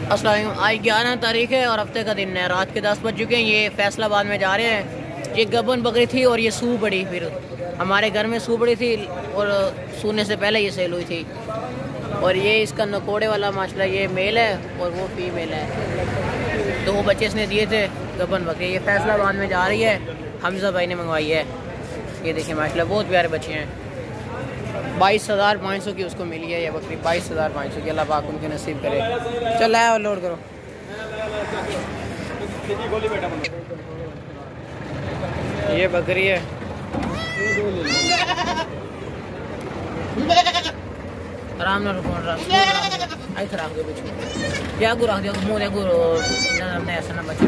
अस्सलाम। आज 11 तारीख है और हफ्ते का दिन है। रात के 10 बज चुके हैं। ये फैसलाबाद में जा रहे हैं। ये गबन बकरी थी और ये सू पड़ी। फिर हमारे घर में सू पड़ी थी और सूने से पहले ये सेल हुई थी। और ये इसका नकोड़े वाला माशाल्लाह ये मेल है और वो फीमेल है। तो वो बच्चे इसने दिए थे गबन बकरी। ये फैसलाबाद में जा रही है। हमजा भाई ने मंगवाई है। ये देखिए माशाल्लाह बहुत प्यारे बच्चे हैं। 22,500 की उसको मिली है ये बकरी। 22,500 की। अल्लाह पाक उनके नसीब करे। चल आया और लोड करो। ये बकरी है। आराम ना रुको। आई खराब दे बच्चे। क्या गुरा दिया मुंह दे गुरो ना ऐसा ना बच्चे।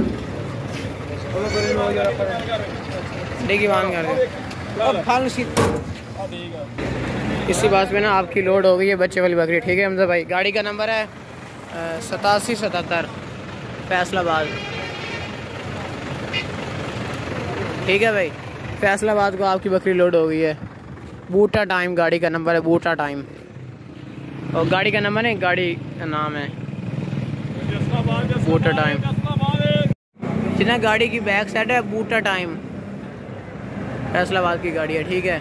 देखिए मान कर दे। अब फाल सी इसी बात में ना आपकी लोड हो गई है बच्चे वाली बकरी। ठीक है हमजा भाई। गाड़ी का नंबर है 8777 फैसलाबाद। ठीक है भाई। फैसलाबाद को आपकी बकरी लोड हो गई है। बूटा टाइम गाड़ी का नंबर है। बूटा टाइम और गाड़ी का नंबर है। गाड़ी का नाम है बूटा टाइम। जितना गाड़ी की बैक साइड है बूटा टाइम फैसलाबाद की गाड़ी है। ठीक है।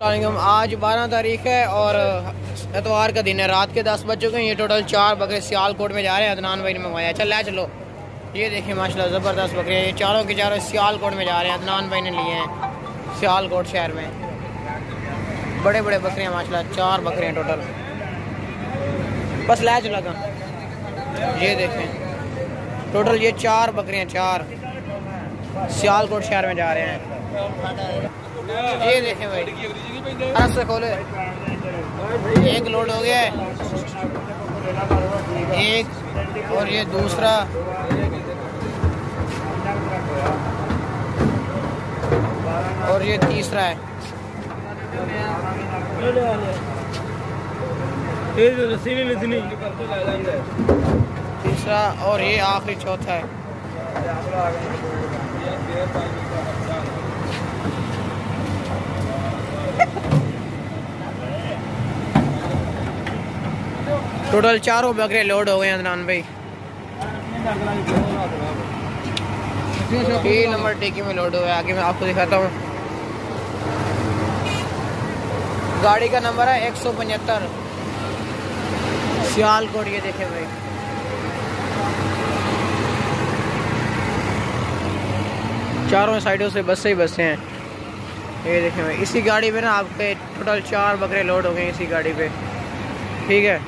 आज 12 तारीख है और एतवार का दिन है। रात के 10 बज चुके हैं। ये टोटल 4 बकरे सियालकोट में जा रहे हैं। अदनान भाई ने मंगवाया। चल ले चलो। ये देखिए माशाल्लाह ज़बरदस्त बकरे। ये चारों के चारों सियालकोट में जा रहे हैं। अदनान भाई ने लिए हैं सियालकोट शहर में। बड़े बड़े बकरे हैं माशाल्लाह। 4 बकरे हैं टोटल। बस ले चला था। ये देखें टोटल ये 4 बकरे हैं। 4 सियालकोट शहर में जा रहे हैं। ये देखें भाई हाथ से खोले। एक लोड हो गया है। एक और ये दूसरा। और ये तीसरा है। तीसरा और ये आखिरी चौथा है। टोटल 4 बकरे लोड हो गए हैं अदनान भाई। 3 नंबर टेकी में लोड हुआ है। आगे मैं आपको दिखाता हूँ। गाड़ी का नंबर है 175 सियालकोट। ये देखें भाई चारों साइडों से बसें ही बसें हैं। ये देखें भाई इसी गाड़ी पे ना आपके टोटल 4 बकरे लोड हो गए इसी गाड़ी पे। ठीक है।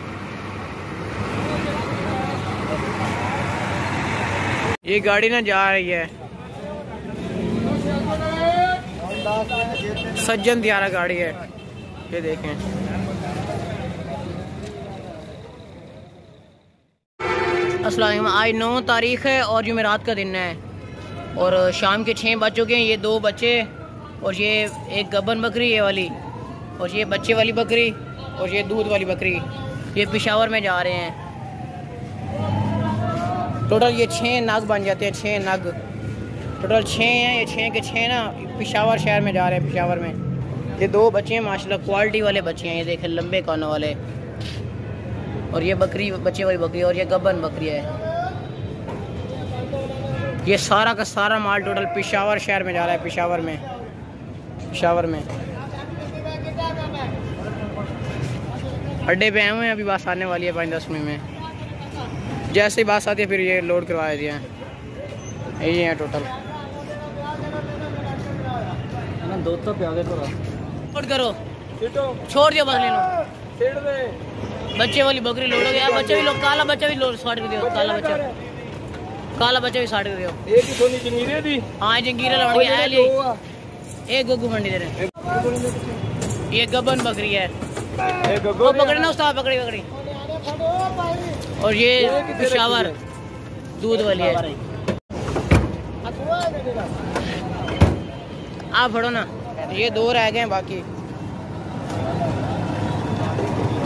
ये गाड़ी ना जा रही है सज्जन दियारा गाड़ी है। ये देखें अस्सलाम। आज 9 तारीख है और जुमेरात का दिन है और शाम के 6 बज चुके हैं। ये 2 बच्चे और ये एक गबन बकरी ये वाली और ये बच्चे वाली बकरी और ये दूध वाली बकरी ये पेशावर में जा रहे हैं। टोटल ये 6 नग बन जाते हैं। 6 नग टोटल 6 हैं। ये 6 के 6 ना पेशावर शहर में जा रहे हैं। पेशावर में ये 2 बच्चे हैं माशाल्लाह क्वालिटी वाले बच्चे हैं। ये देखें लंबे कानों वाले। और ये बकरी बच्चे वाली बकरी और ये गबन बकरी है। ये सारा का सारा माल टोटल पेशावर शहर में जा रहा है। पेशावर में अड्डे पे आए हुए हैं। अभी बस आने वाली है 5-10 मिनट में। जैसे ही बात आती है फिर ये लोड करवाया दिया है। यही है टोटल। दो तो प्यादे तो लोड करो छोड़ दियो बस ले लो। बच्चे वाली बकरी लोड हो गया। बच्चा भी लोग काला बच्चा भी लोड साट कर दियो। काला बच्चा भी साट कर दियो। एक ही सोनी जंगीरे दी। हाँ जंगीरा लौट गया है। एक गुग्गू मंडी दे रहे। ये गबन बकरी है। वो पकड़े ना उस्ताद पकड़ी। और ये पेशावर दूध वाली है। आप फड़ो ना। ये 2 रह गए बाकी।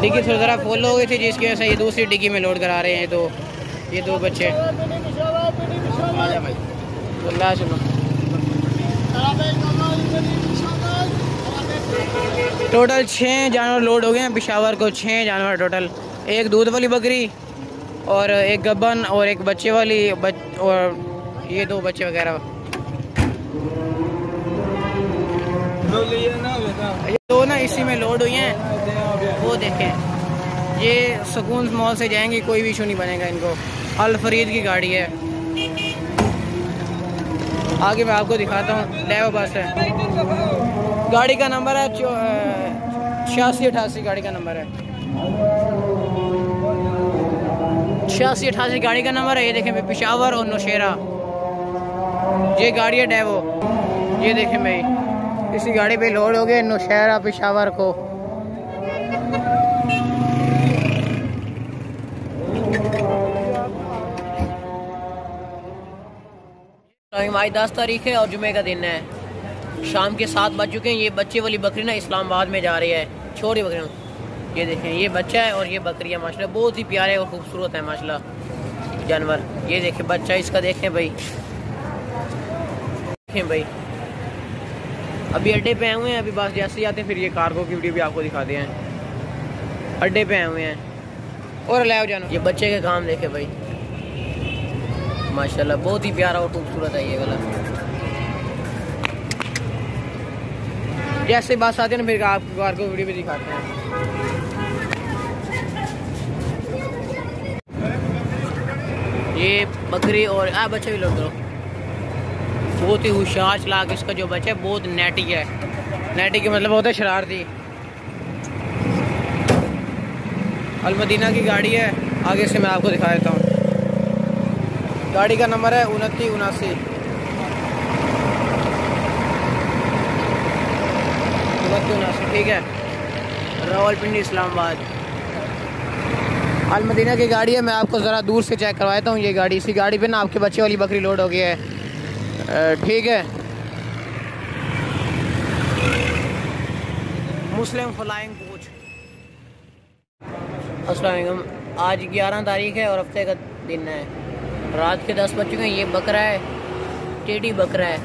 डिग्गी थोड़ी ज़रा फुल हो गई थी जिसकी वजह से ये दूसरी डिग्गी में लोड करा रहे हैं। ये 2 बच्चे। चलो टोटल 6 जानवर लोड हो गए हैं पेशावर को। 6 जानवर टोटल। एक दूध वाली बकरी और एक गबन और एक बच्चे वाली और ये 2 बच्चे वगैरह। ये 2 ना इसी में लोड हुई हैं। वो देखें, ये सुकून मॉल से जाएंगी, कोई भी इशू नहीं बनेगा इनको। अल फरीद की गाड़ी है। आगे मैं आपको दिखाता हूँ, डेवो बस है। गाड़ी का नंबर है 8688, गाड़ी का नंबर है 8688 गाड़ी का नंबर है। ये देखें भाई, पेशावर और नौशेरा ये गाड़ी है डेवो। ये देखें भाई, इसी गाड़ी पे लोड हो गए नौशेरा पेशावर को। आज 10 तारीख है और जुमे का दिन है। शाम के 7 बज चुके हैं। ये बच्चे वाली बकरी ना इस्लामाबाद में जा रही है। छोटी बकरियाँ, ये देखें, ये बच्चा है और ये बकरी है। माशाल्लाह बहुत ही प्यारे और खूबसूरत है माशाल्लाह जानवर। ये देखें बच्चा इसका, देखें भाई, देखें भाई। अभी अड्डे पे आए हुए हैं। अभी बस जैसे ही आते हैं फिर ये कार्गो की वीडियो भी आपको दिखाते हैं। अड्डे पे आए हुए हैं और ले जानो। ये बच्चे के काम देखे भाई, माशाल्लाह बहुत ही प्यारा और खूबसूरत है ये वाला। जैसे बात आते हैं ना फिर आपको कार्गो वीडियो भी दिखाते हैं। ये बकरी और बच्चे भी लोड करो। बहुत ही होशियार चलाक इसका जो बच्चा है, बहुत नेटी है। नेटी के मतलब होता है शरारती। अलमदीना की गाड़ी है। आगे से मैं आपको दिखा देता हूँ। गाड़ी का नंबर है 2979 ठीक है, रावलपिंडी इस्लामाबाद। अलमदीना की गाड़ी है। मैं आपको ज़रा दूर से चेक करवाता हूँ। ये गाड़ी, इसी गाड़ी पे ना आपके बच्चे वाली बकरी लोड हो गई है। ठीक है, मुस्लिम फ्लाइंग कोच। अस्सलाम वालेकुम। आज 11 तारीख है और हफ्ते का दिन है। रात के 10 बज चुके हैं। ये बकरा है, टेडी बकरा है,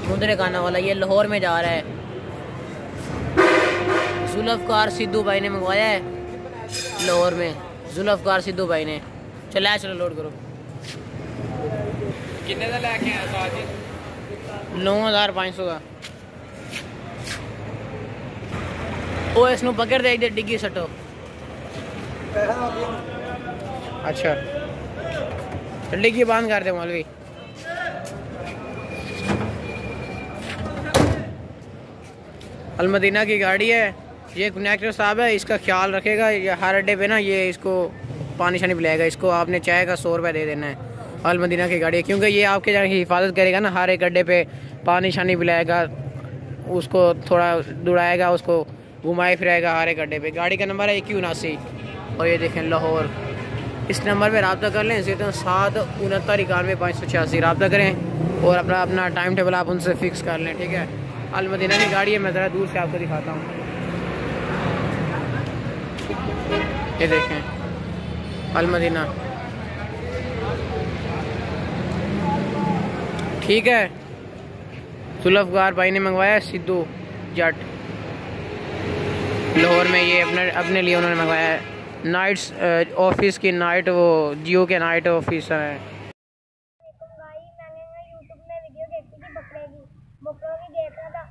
मुंदरे खाना वाला। ये लाहौर में जा रहा है। जुल्फकार सिद्धू भाई ने मंगवाया है लाहौर में। जुल्फकार सिद्धू भाई ने। चलो लोड करो। कितने का लेके आया था आज? 9500 का। ओ इसनु पकड़ दे, इधर डिग्गी सटो। अच्छा, डिग्गी बंद कर दे मौलवी। अलमदीना की गाड़ी है। ये कनेक्टर साहब है, इसका ख्याल रखेगा। ये हर अड्डे पे ना ये इसको पानी शानी पिलाएगा। इसको आपने चाय का 100 रुपये दे देना है। अलमदीना की गाड़ी है, क्योंकि ये आपके जाने की हिफाजत करेगा ना। हर एक अड्डे पे पानी शानी पिलाएगा, उसको थोड़ा दुड़ाएगा, उसको घुमाए फिराएगा हर एक अड्डे पे। गाड़ी का नंबर है 2179 और ये देखें लाहौर। इस नंबर पे रब्ता कर लें, 76991 रब्ता करें और अपना टाइम टेबल आप उनसे फिक्स कर लें। ठीक है, अलमदीना की गाड़ी है। मैं ज़रा दूर से आपको दिखाता हूँ। ये देखें अलमदीना। ठीक है, जुल्फकार भाई ने मंगवाया सिद्धू जट लाहौर में। ये अपने लिए उन्होंने मंगवाया है। नाइट्स ऑफिस की नाइट, वो जियो के नाइट ऑफिसर है। मैंने यूट्यूब में वीडियो देखी थी बकरों की देख रहा था,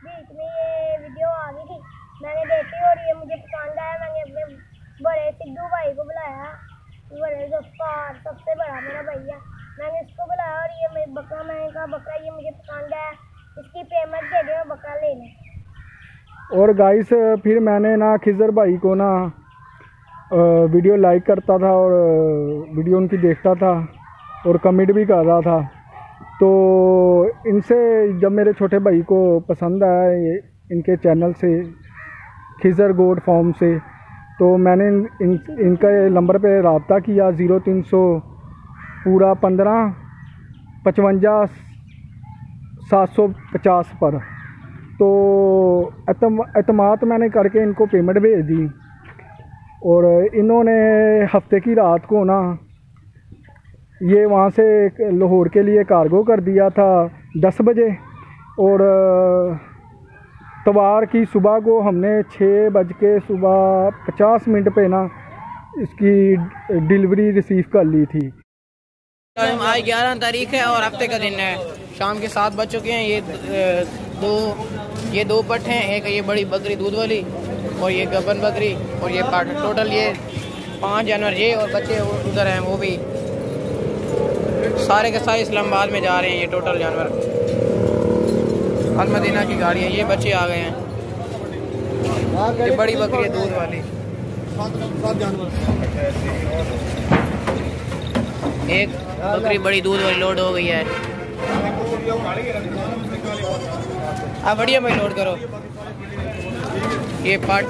बीच में ये वीडियो आ गई थी। मैंने देखी और ये मुझे पसंद आया। मैंने अपने बड़े सिद्धू भाई को बुलाया, बड़े जुल्फकार सबसे बड़ा मेरा भैया, मैंने इसको बुलाया और ये मेरी बकरा, मैंने कहा बकरा ये मुझे पसंद आया, इसकी पेमेंट दे दे और बकरा ले लें। और गाइस फिर मैंने ना खिजर भाई को ना वीडियो लाइक करता था और वीडियो उनकी देखता था और कमेंट भी कर रहा था। तो इनसे जब मेरे छोटे भाई को पसंद आया इनके चैनल से, खिजर गोट फॉर्म से, तो मैंने इनका नंबर पे रब्ता किया 0300 पूरा 15 55 750 पर। तो एतमाद मैंने करके इनको पेमेंट भेज दी और इन्होंने हफ्ते की रात को ना ये वहाँ से लाहौर के लिए कार्गो कर दिया था 10 बजे और तवार की सुबह को हमने 6 बज के सुबह 50 मिनट पे ना इसकी डिलीवरी रिसीव कर ली थी। आज 11 तारीख है और हफ्ते का दिन है। शाम के 7 बज चुके हैं। ये दो पट हैं, एक ये बड़ी बकरी दूध वाली और ये गबन बकरी और ये पट। टोटल ये 5 जानवर ये और बच्चे उधर हैं, वो भी सारे के सारे इस्लामाबाद में जा रहे हैं। ये टोटल जानवर अल मदीना की गाड़ी है। ये बच्चे आ गए हैं। ये बड़ी बकरी है दूध वाली। एक बकरी बड़ी दूध वाली लोड हो गई है। आप बढ़िया भाई लोड करो। ये पाठ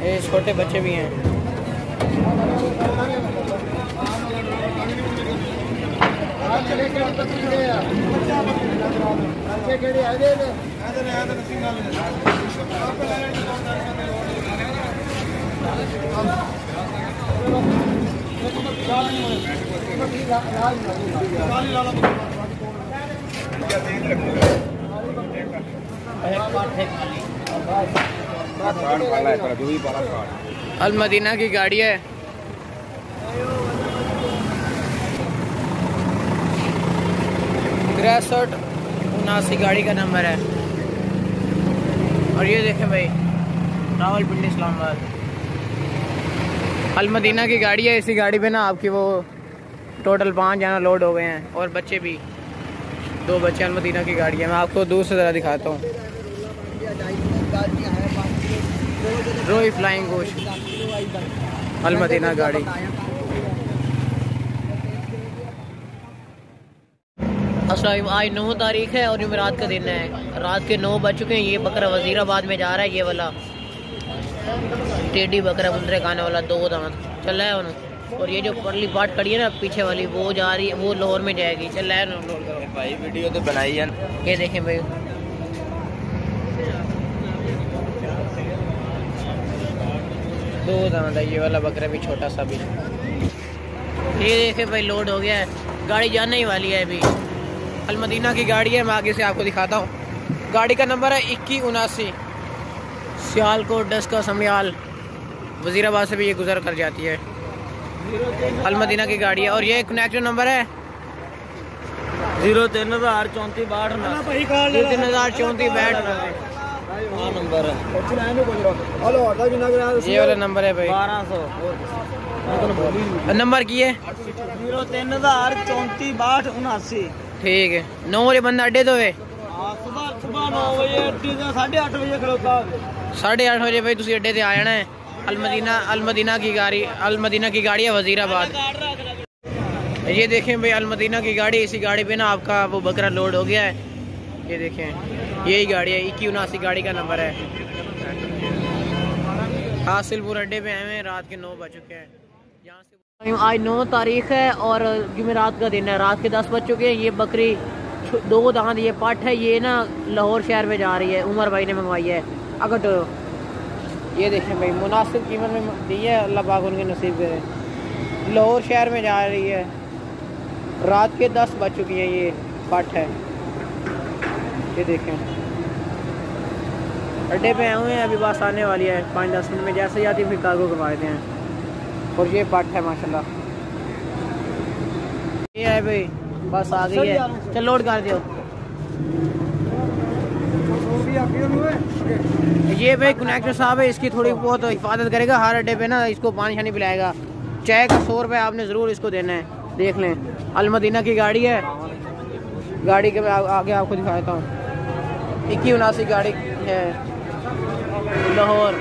ये छोटे बच्चे भी हैं। अल मदीना की गाड़ी है। ग्रेसट 79 गाड़ी का नंबर है। और ये देखें भाई रावलपिंडी इस्लामाबाद अल मदीना की गाड़ी है। इसी गाड़ी पे ना आपकी वो टोटल 5 जाना लोड हो गए हैं और बच्चे भी 2 बच्चे अल मदीना की गाड़ी है। मैं आपको दूर से ज़रा दिखाता हूँ। रोई फ्लाइंग कोच अल मदीना गाड़ी। अस्सलाम आज 9 तारीख है और जुमेरात का दिन है। रात के 9 बज चुके हैं। ये बकरा वजीराबाद में जा रहा है। ये वाला टेडी बकरा मुंदरे खाने वाला 2 दांत चल रहा है उन्होंने। और ये जो परली पार्ट खड़ी है ना पीछे वाली वो जा रही है, वो लाहौर में जाएगी। चल रहा है भाई वीडियो तो बनाई है। ये देखें भाई 2 दांत है ये वाला बकरा भी, छोटा सा भी। ये देखें भाई लोड हो गया है। गाड़ी जाने ही वाली है अभी। अल मदीना की गाड़ी है। मैं आगे से आपको दिखाता हूँ। गाड़ी का नंबर है 2179 सियालकोट डस्का समयाल। वजीराबाद से भी ये गुजर कर जाती है। अल मदीना की गाड़ी है। और ये कनेक्टर नंबर है 0334 नंबर है। ये वाला नंबर है भाई 1200 नंबर की है 0334 ठीक है। 9 बजे बंदा अड्डे तो है। सुबह 9 बजे 8:30 बजे खड़ोता है। 8:30 बजे भाई तुम अड्डे से आ जाना है। अल मदीना की गाड़ी है वजीराबाद। ये देखें भाई अल मदीना की गाड़ी। इसी गाड़ी पे ना आपका वो बकरा लोड हो गया है। ये देखें यही गाड़ी है 2179 गाड़ी का नंबर है। हासिलपुर अड्डे पे आए हैं। रात के 9 बज चुके हैं। यहाँ से आज 9 तारीख है और जुमेरात का दिन है। रात के 10 बज चुके हैं। ये बकरी 2 दांत ये पट है। ये ना लाहौर शहर में जा रही है। उमर भाई ने मंगवाई है। अगर तो ये देखें भाई मुनासिब कीमत में दी है। अल्लाह पाक उनके नसीब करे। लाहौर शहर में जा रही है। रात के 10 बज चुकी हैं। ये पट है। ये देखें अड्डे पे आए हुए हैं। अभी बस आने वाली है 5-10 मिनट में। जैसे ही आती फिर कार्गो करवा देते हैं। और ये पट है माशाल्लाह। ये है भाई बस आ गई है। चल लोड कर दियो। ये भाई कनेक्टर साहब है। इसकी थोड़ी बहुत हिफाजत करेगा। हर अड्डे पे ना इसको पानी शानी पिलाएगा। चाय का 100 रुपये आपने ज़रूर इसको देना है। देख लें अल मदीना की गाड़ी है। गाड़ी के मैं आगे आपको दिखाता हूँ। 2179 गाड़ी है लाहौर।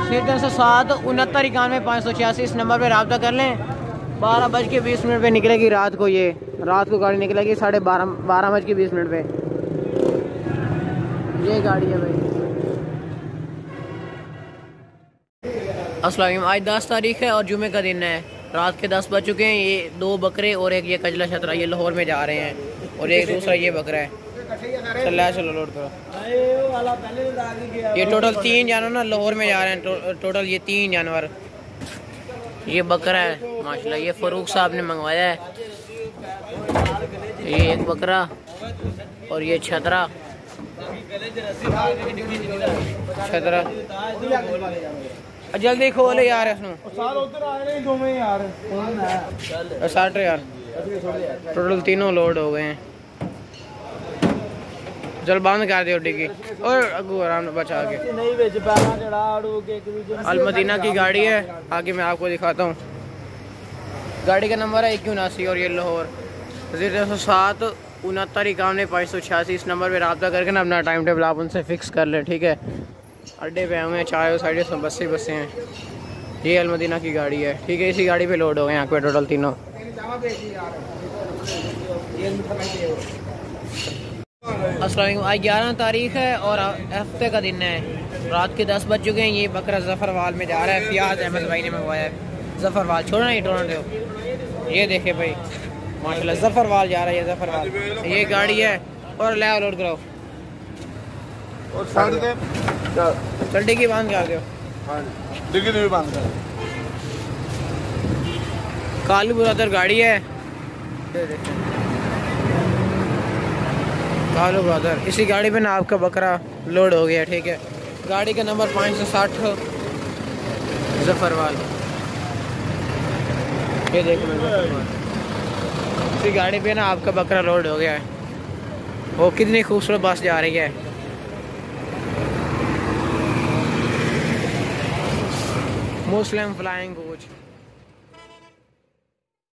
सिर्फ 6991 इस नंबर पे रब्ता कर लें। 12:20 पे निकलेगी रात को। ये रात को गाड़ी निकलेगी 12:20 पे। ये गाड़ी है भाई। अस्सलाम आज 10 तारीख है और जुमे का दिन है। रात के 10 बज चुके हैं। ये 2 बकरे और एक ये कजला छतरा ये लाहौर में जा रहे हैं। और एक दूसरा ये बकरा है। चलो लोड करो। ये टोटल 3 जानवर ना लाहौर में जा रहे हैं। टोटल ये 3 जानवर। ये बकरा है माशाल्लाह। ये फ़रूक साहब ने मंगवाया है। ये एक बकरा और ये छतरा जल्दी खोले यार इसमें साठ यार टोटल तीनों लोड हो गए हैं। चल बंद कर दियो डिग्गी और अगू आराम से बचा के। अल मदीना की गाड़ी है, आगे मैं आपको दिखाता हूँ। गाड़ी का नंबर है 8179 और ये लाहौर 07 69 51 586। इस नंबर पे रब्ता करके ना अपना टाइम टेबल आप उनसे फिक्स कर ले, ठीक है। अड्डे पे हुए हैं, चाय साइड से बसें हैं। ये अलमदीना की गाड़ी है, ठीक है। इसी गाड़ी पे लोड हो गए यहाँ पे टोटल तीनों। अस्सलाम वालेकुम। आज 11 तारीख है और हफ्ते का दिन है। रात के 10 बज चुके हैं। ये बकरा जफरवाल में जा रहा है। फियाज अहमद भाई ने मंगवाया है। जफरवाल छोड़ना नहीं, टोना दो। ये देखे भाई माशाल्लाह जफरवाल जा रहा है। ये जफरवाल ये गाड़ी है और ले लोड कराओ और चल डिग्गी बंद कर दो। डिग्गी भी बंद कर। कालू ब्रदर गाड़ी है, कालू ब्रदर। इसी गाड़ी पे ना आपका बकरा लोड हो गया, ठीक है। गाड़ी का नंबर 560 जफरवाल। ये देखो इसी गाड़ी पे ना आपका बकरा लोड हो गया है। वो कितनी खूबसूरत बस जा रही है। मुस्लिम फ्लाइंग कोच।